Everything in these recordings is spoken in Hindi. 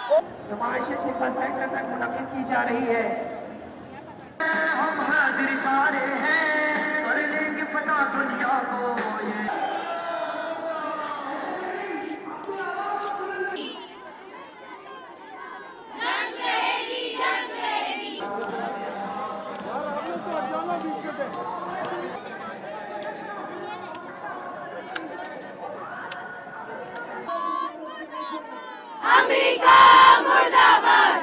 नुमाइश तिब्बत सेंटर तक मुनक्किद की जा रही है। हम हाजिर सारे हैं, कर लेंगे फना दुनिया को ये। अमेरिका मुर्दाबाद।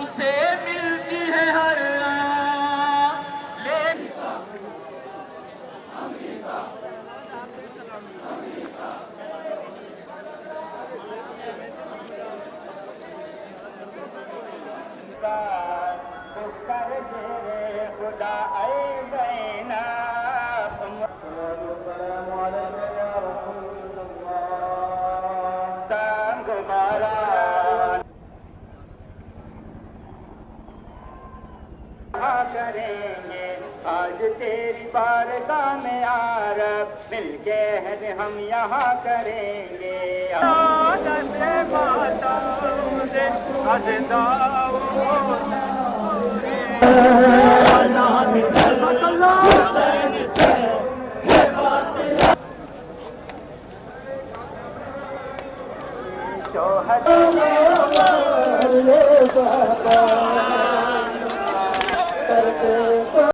उसे मिलती है हर खुदा करेंगे आज तेरी बारगाह में यारब, मिलके हैं हम यहाँ करेंगे माता